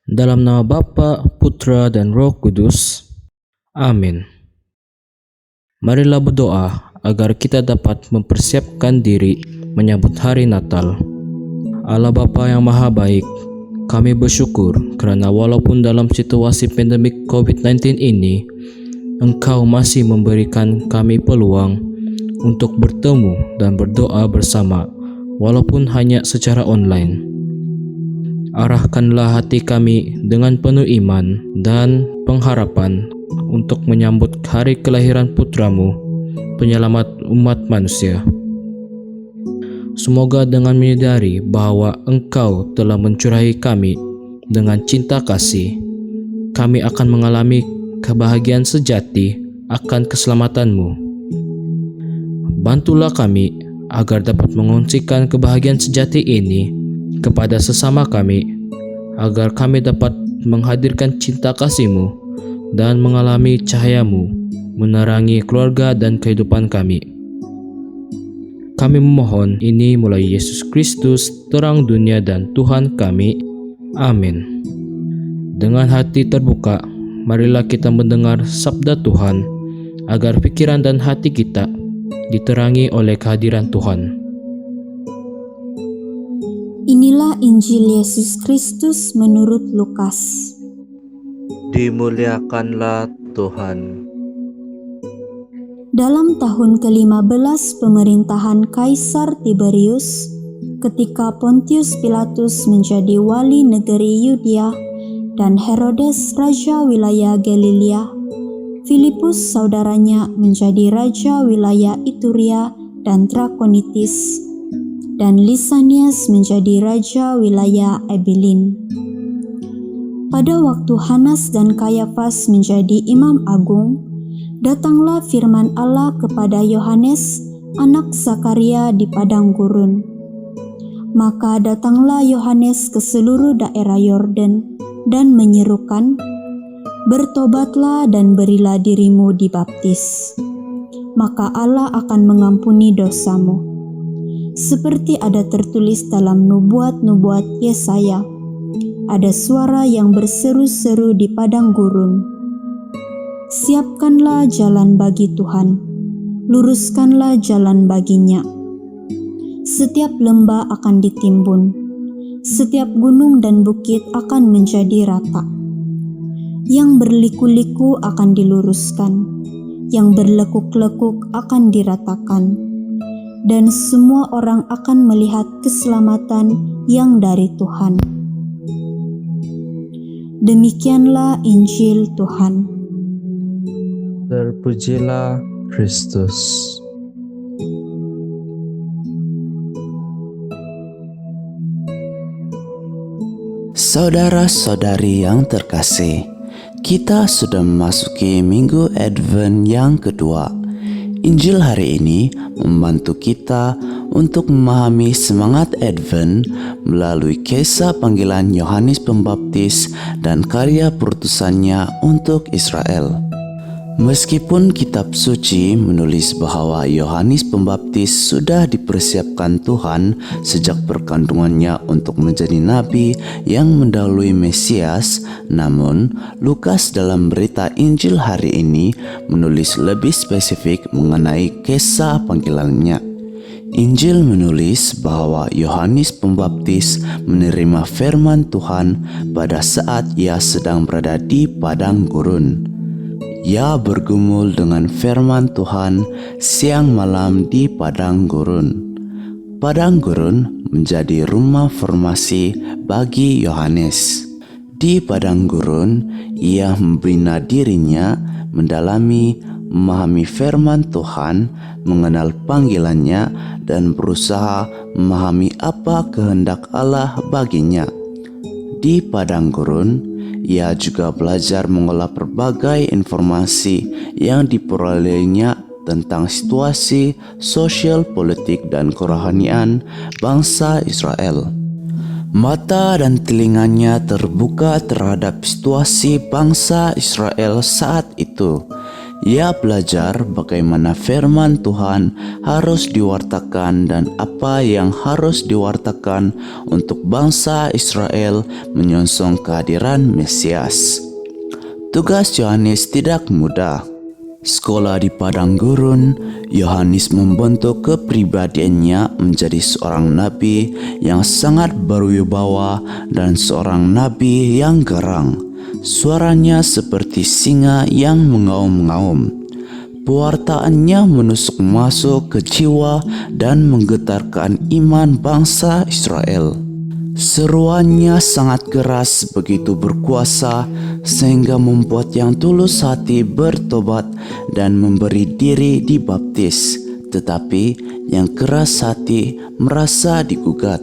Dalam nama Bapa, Putra, dan Roh Kudus. Amin. Marilah berdoa agar kita dapat mempersiapkan diri menyambut hari Natal. Allah Bapa yang Maha Baik, kami bersyukur kerana walaupun dalam situasi pandemik COVID-19 ini, Engkau masih memberikan kami peluang untuk bertemu dan berdoa bersama walaupun hanya secara online. Arahkanlah hati kami dengan penuh iman dan pengharapan untuk menyambut hari kelahiran Putramu, penyelamat umat manusia. Semoga dengan menyadari bahwa Engkau telah mencurahi kami dengan cinta kasih, kami akan mengalami kebahagiaan sejati akan keselamatan-Mu. Bantulah kami agar dapat mengungsikan kebahagiaan sejati ini kepada sesama kami, agar kami dapat menghadirkan cinta kasih-Mu dan mengalami cahaya-Mu menerangi keluarga dan kehidupan kami. Kami memohon ini melalui Yesus Kristus, terang dunia dan Tuhan kami. Amin. Dengan hati terbuka, marilah kita mendengar sabda Tuhan, agar pikiran dan hati kita diterangi oleh kehadiran Tuhan. Inilah Injil Yesus Kristus menurut Lukas. Dimuliakanlah Tuhan. Dalam tahun ke-15 pemerintahan Kaisar Tiberius, ketika Pontius Pilatus menjadi wali negeri Yudea dan Herodes raja wilayah Galilea, Filipus saudaranya menjadi raja wilayah Ituria dan Trakonitis, dan Lisanias menjadi raja wilayah Abilin. Pada waktu Hanas dan Kayafas menjadi imam agung, datanglah firman Allah kepada Yohanes, anak Zakaria di padang gurun. Maka datanglah Yohanes ke seluruh daerah Yordan dan menyerukan, "Bertobatlah dan berilah dirimu dibaptis, maka Allah akan mengampuni dosamu." Seperti ada tertulis dalam nubuat-nubuat Yesaya, ada suara yang berseru-seru di padang gurun, "Siapkanlah jalan bagi Tuhan, luruskanlah jalan baginya." Setiap lembah akan ditimbun, setiap gunung dan bukit akan menjadi rata. Yang berliku-liku akan diluruskan, yang berlekuk-lekuk akan diratakan, dan semua orang akan melihat keselamatan yang dari Tuhan. Demikianlah Injil Tuhan. Terpujilah Kristus. Saudara-saudari yang terkasih, kita sudah memasuki Minggu Advent yang kedua. Injil hari ini membantu kita untuk memahami semangat Advent melalui kisah panggilan Yohanes Pembaptis dan karya perutusannya untuk Israel. Meskipun kitab suci menulis bahwa Yohanes Pembaptis sudah dipersiapkan Tuhan sejak perkandungannya untuk menjadi nabi yang mendahului Mesias, namun Lukas dalam berita Injil hari ini menulis lebih spesifik mengenai kisah panggilannya. Injil menulis bahwa Yohanes Pembaptis menerima firman Tuhan pada saat ia sedang berada di padang gurun. Ia bergumul dengan firman Tuhan siang malam di padang gurun. Padang gurun menjadi rumah formasi bagi Yohanes. Di padang gurun, ia membina dirinya, mendalami, memahami firman Tuhan, mengenal panggilannya, dan berusaha memahami apa kehendak Allah baginya. Di padang gurun, ia juga belajar mengolah berbagai informasi yang diperolehnya tentang situasi sosial, politik, dan kerohanian bangsa Israel. Mata dan telinganya terbuka terhadap situasi bangsa Israel saat itu. Ia belajar bagaimana firman Tuhan harus diwartakan dan apa yang harus diwartakan untuk bangsa Israel menyongsong kehadiran Mesias. Tugas Yohanes tidak mudah. Sekolah di padang gurun, Yohanes membentuk kepribadiannya menjadi seorang nabi yang sangat berwibawa dan seorang nabi yang garang. Suaranya seperti singa yang mengaum-ngaum. Pewartaannya menusuk masuk ke jiwa dan menggetarkan iman bangsa Israel. Seruannya sangat keras, begitu berkuasa sehingga membuat yang tulus hati bertobat dan memberi diri dibaptis, tetapi yang keras hati merasa digugat.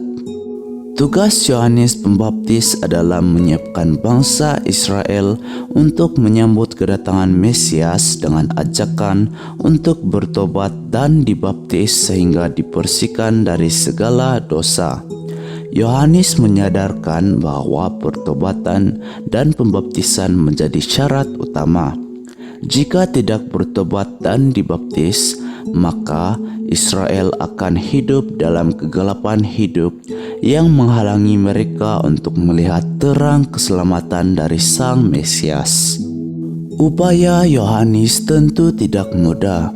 Tugas Yohanes Pembaptis adalah menyiapkan bangsa Israel untuk menyambut kedatangan Mesias dengan ajakan untuk bertobat dan dibaptis sehingga dibersihkan dari segala dosa. Yohanes menyadarkan bahwa pertobatan dan pembaptisan menjadi syarat utama. Jika tidak bertobat dan dibaptis, maka Israel akan hidup dalam kegelapan hidup yang menghalangi mereka untuk melihat terang keselamatan dari Sang Mesias. Upaya Yohanes tentu tidak mudah.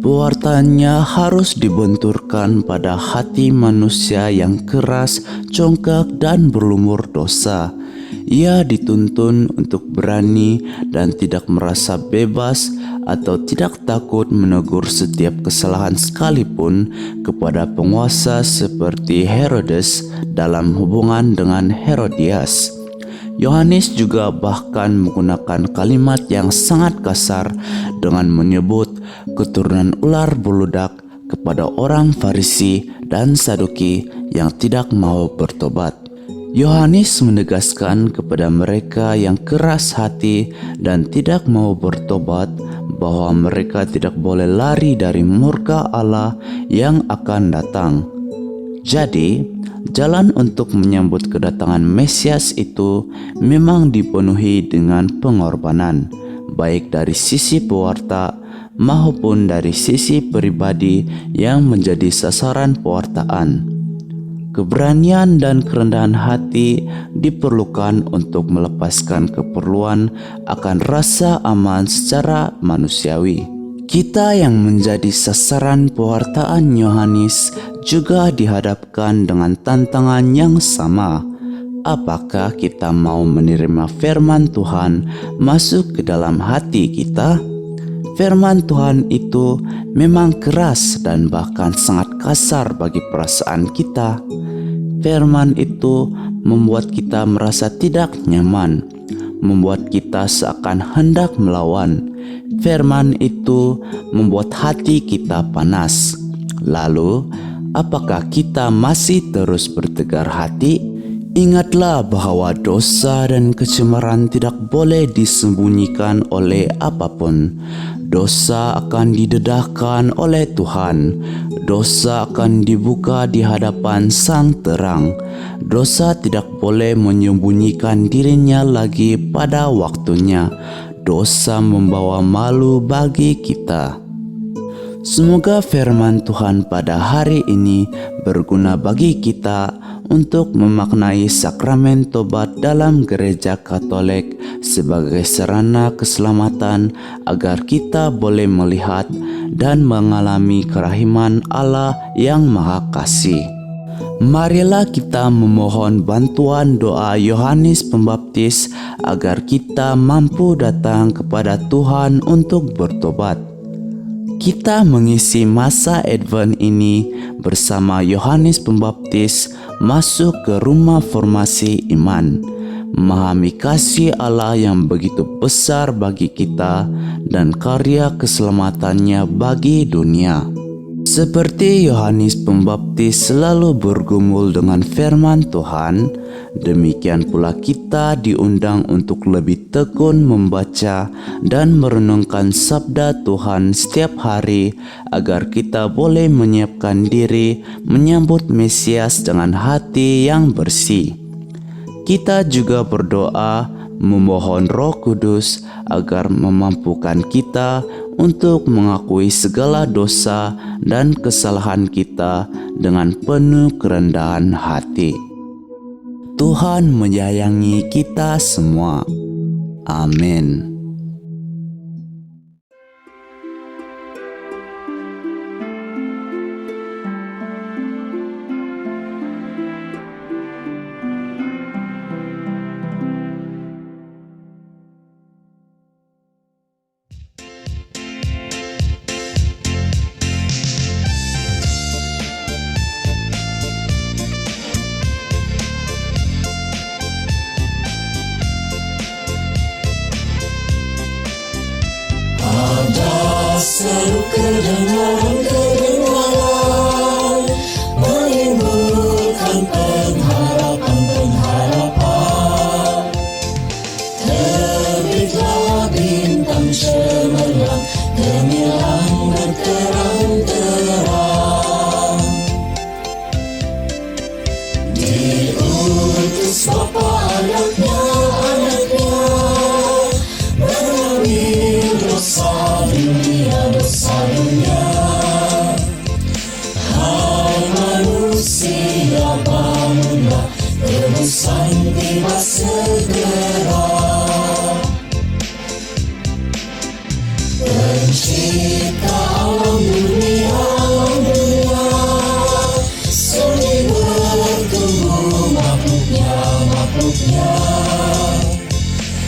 Pewartaannya harus dibenturkan pada hati manusia yang keras, congkak, dan berlumur dosa. Ia dituntun untuk berani dan tidak merasa bebas atau tidak takut menegur setiap kesalahan sekalipun kepada penguasa seperti Herodes dalam hubungan dengan Herodias. Yohanes juga bahkan menggunakan kalimat yang sangat kasar dengan menyebut keturunan ular beludak kepada orang Farisi dan Saduki yang tidak mau bertobat. Yohanes menegaskan kepada mereka yang keras hati dan tidak mau bertobat bahwa mereka tidak boleh lari dari murka Allah yang akan datang. Jadi, jalan untuk menyambut kedatangan Mesias itu memang dipenuhi dengan pengorbanan, baik dari sisi pewarta maupun dari sisi pribadi yang menjadi sasaran pewartaan. Keberanian dan kerendahan hati diperlukan untuk melepaskan keperluan akan rasa aman secara manusiawi. Kita yang menjadi sasaran pewartaan Yohanes juga dihadapkan dengan tantangan yang sama. Apakah kita mau menerima firman Tuhan masuk ke dalam hati kita? Firman Tuhan itu memang keras dan bahkan sangat kasar bagi perasaan kita. Firman itu membuat kita merasa tidak nyaman, membuat kita seakan hendak melawan. Firman itu membuat hati kita panas. Lalu, apakah kita masih terus bertegar hati? Ingatlah bahwa dosa dan kecemaran tidak boleh disembunyikan oleh apapun. Dosa akan didedahkan oleh Tuhan. Dosa akan dibuka di hadapan Sang Terang. Dosa tidak boleh menyembunyikan dirinya lagi pada waktunya. Dosa membawa malu bagi kita. Semoga firman Tuhan pada hari ini berguna bagi kita untuk memaknai sakramen tobat dalam gereja Katolik sebagai sarana keselamatan agar kita boleh melihat dan mengalami kerahiman Allah yang Maha Kasih. Marilah kita memohon bantuan doa Yohanes Pembaptis agar kita mampu datang kepada Tuhan untuk bertobat. Kita mengisi masa Advent ini bersama Yohanes Pembaptis masuk ke rumah formasi iman, memahami kasih Allah yang begitu besar bagi kita dan karya keselamatannya bagi dunia. Seperti Yohanes Pembaptis selalu bergumul dengan firman Tuhan, demikian pula kita diundang untuk lebih tekun membaca dan merenungkan sabda Tuhan setiap hari agar kita boleh menyiapkan diri menyambut Mesias dengan hati yang bersih. Kita juga berdoa memohon Roh Kudus agar memampukan kita untuk mengakui segala dosa dan kesalahan kita dengan penuh kerendahan hati. Tuhan menyayangi kita semua. Amin. Seru kedengaran menimbulkan pengharapan. Terbitlah bintang cemerlang, gemilang berterang-terang. Diutus Bapa anaknya mengambil dosa dunia. Hai manusia, bangunlah, tebusan tiba segera. Pencipta alam dunia, seni bertumbuh makhluknya.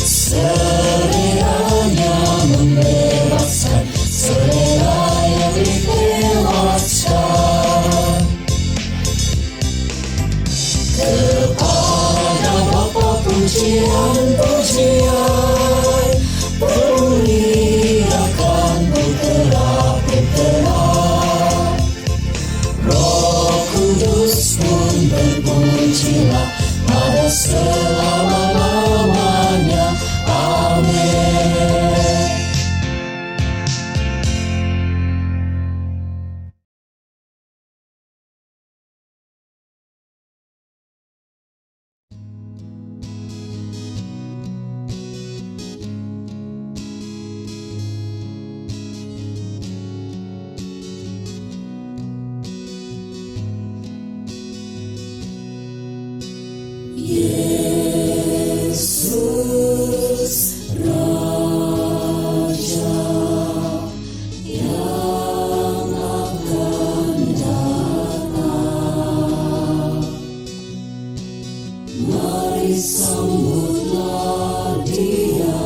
Seleranya membebaskan, selera yang ditewaskan. Kepada Bapa pujian, permuliakan putera. Roh Kudus pun berpujilah pada selama-lamanya. Amin. Yesus Raja yang akan datang, mari sambutlah Dia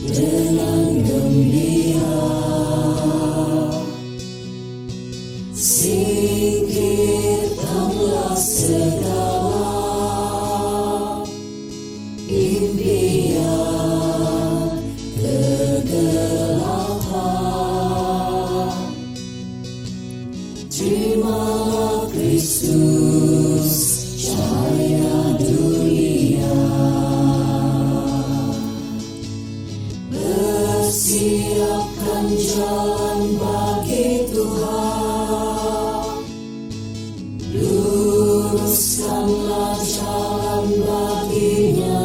dengan gembira. Singkirkanlah segala impian kegelapan. Terimalah Kristus, cahaya dunia. Bersiapkan jalan bagi Tuhan, luruskanlah jalan baginya.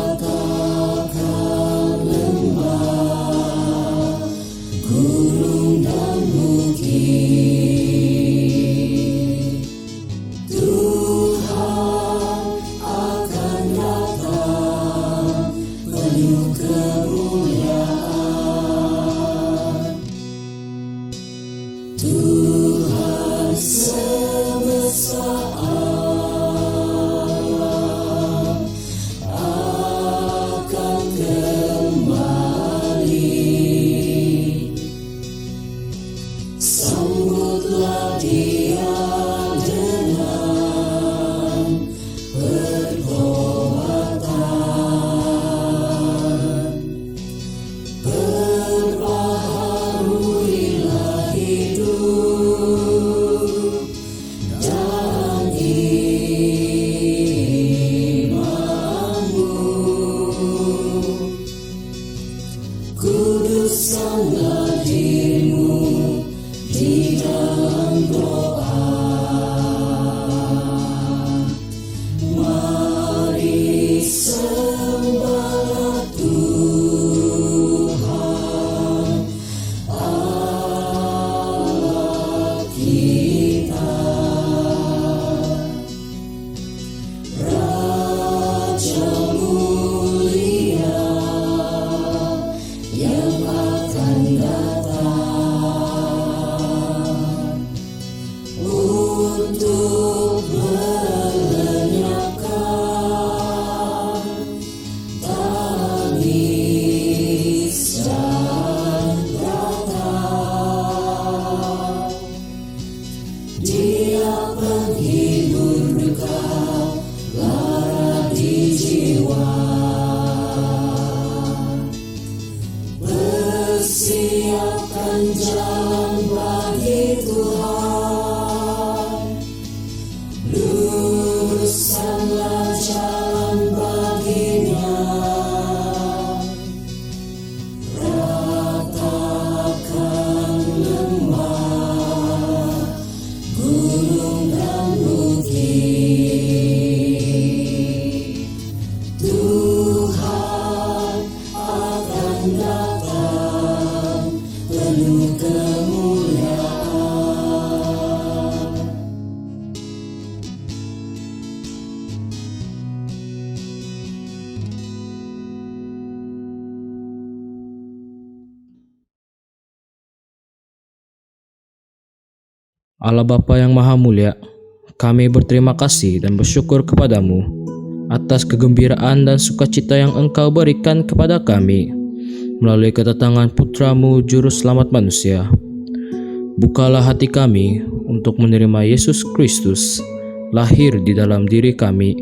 Ratakan lembah, gunung dan bukit. Tuhan akan datang penuh kemuliaan. Tuhan semesta alam akan kembali. Sambutlah Dia dengan pertobatan. Perbaharuilah hidup dan imanmu. Kuduskanlah dirimu di dalam doa. siapkan jalan bagi Tuhan, luruskanlah jalan baginya, ratakan lembah, gunung dan bukit. Tuhan akan datang penuh kemuliaan. Allah Bapa yang Maha Mulia, kami berterima kasih dan bersyukur kepadamu atas kegembiraan dan sukacita yang Engkau berikan kepada kami melalui kedatangan Putramu Juru Selamat manusia. Bukalah hati kami untuk menerima Yesus Kristus lahir di dalam diri kami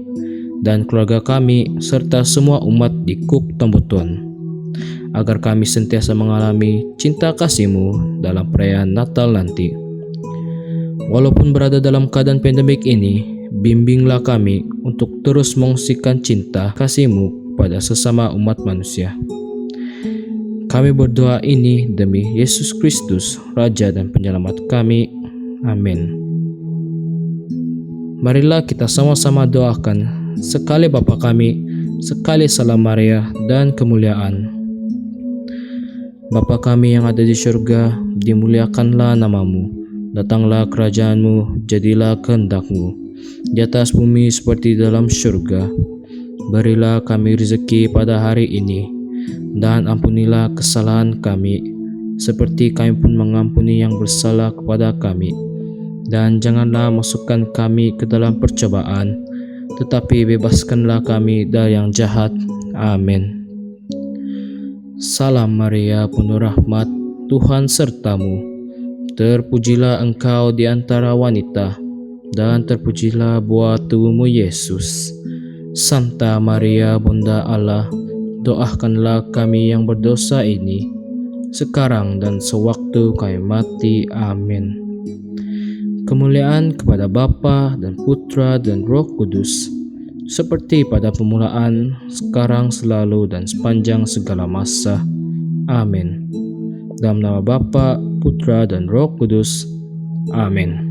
dan keluarga kami serta semua umat di Kuk Tambutuan, agar kami sentiasa mengalami cinta kasih-Mu dalam perayaan Natal nanti. Walaupun berada dalam keadaan pandemik ini, bimbinglah kami untuk terus mengungsikan cinta kasih-Mu pada sesama umat manusia. Kami berdoa ini demi Yesus Kristus, Raja dan Penyelamat kami. Amin. Marilah kita sama-sama doakan, sekali Bapa kami, sekali Salam Maria dan kemuliaan. Bapa kami yang ada di surga, dimuliakanlah nama-Mu. Datanglah kerajaan-Mu, jadilah kehendak-Mu, di atas bumi seperti dalam surga. Berilah kami rezeki pada hari ini, dan ampunilah kesalahan kami, seperti kami pun mengampuni yang bersalah kepada kami. Dan janganlah masukkan kami ke dalam percobaan, tetapi bebaskanlah kami dari yang jahat. Amin. Salam Maria, penuh rahmat, Tuhan sertamu. Terpujilah engkau di antara wanita, dan terpujilah buah tubuhmu Yesus. Santa Maria, Bunda Allah, doakanlah kami yang berdosa ini, sekarang dan sewaktu kami mati. Amin. Kemuliaan kepada Bapa dan Putra dan Roh Kudus, seperti pada permulaan, sekarang, selalu, dan sepanjang segala masa. Amin. Dalam nama Bapa, Putra, dan Roh Kudus. Amin.